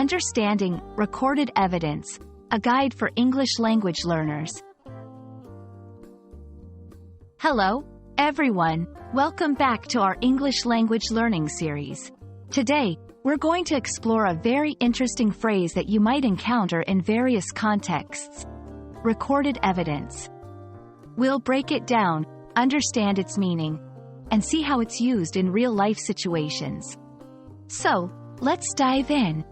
Understanding Recorded Evidence, a guide for English language learners. Hello, everyone. Welcome back to our English language learning series. Today, we're going to explore a very interesting phrase that you might encounter in various contexts. Recorded evidence. We'll break it down, understand its meaning, and see how it's used in real-life situations. So, let's dive in.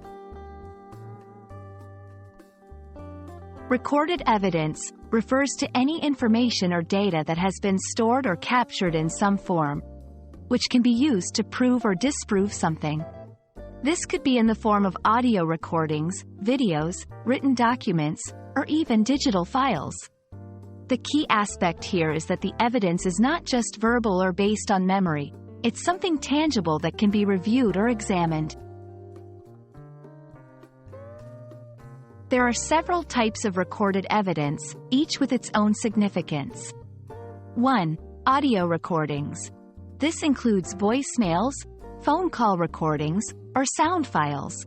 Recorded evidence refers to any information or data that has been stored or captured in some form, which can be used to prove or disprove something. This could be in the form of audio recordings, videos, written documents, or even digital files. The key aspect here is that the evidence is not just verbal or based on memory. It's something tangible that can be reviewed or examined. There are several types of recorded evidence, each with its own significance. 1. Audio recordings. This includes voicemails, phone call recordings, or sound files.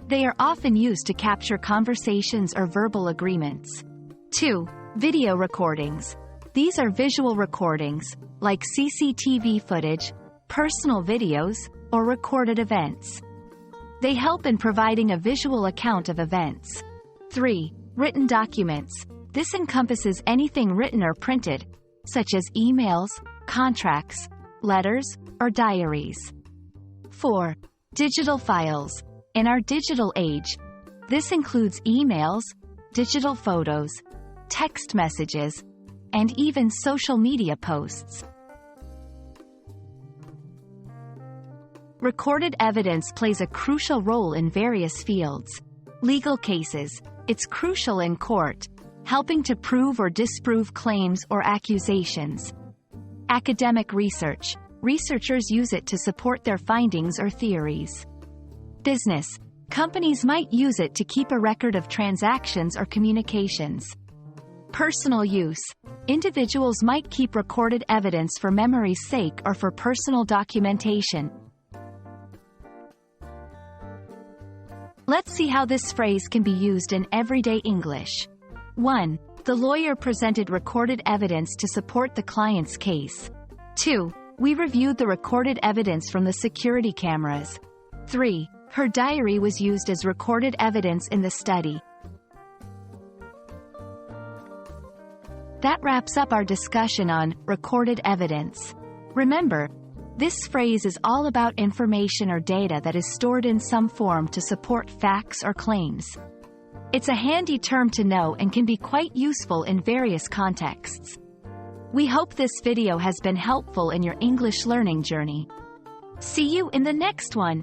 They are often used to capture conversations or verbal agreements. 2. Video recordings. These are visual recordings, like CCTV footage, personal videos, or recorded events. They help in providing a visual account of events. 3. Written documents. This encompasses anything written or printed, such as emails, contracts, letters, or diaries. 4. Digital files. In our digital age, this includes emails, digital photos, text messages, and even social media posts. Recorded evidence plays a crucial role in various fields. Legal cases. It's crucial in court, helping to prove or disprove claims or accusations. Academic research. Researchers use it to support their findings or theories. Business. Companies might use it to keep a record of transactions or communications. Personal use. Individuals might keep recorded evidence for memory's sake or for personal documentation. Let's see how this phrase can be used in everyday English. 1. The lawyer presented recorded evidence to support the client's case. 2. We reviewed the recorded evidence from the security cameras. 3. Her diary was used as recorded evidence in the study. That wraps up our discussion on recorded evidence. Remember, this phrase is all about information or data that is stored in some form to support facts or claims. It's a handy term to know and can be quite useful in various contexts. We hope this video has been helpful in your English learning journey. See you in the next one.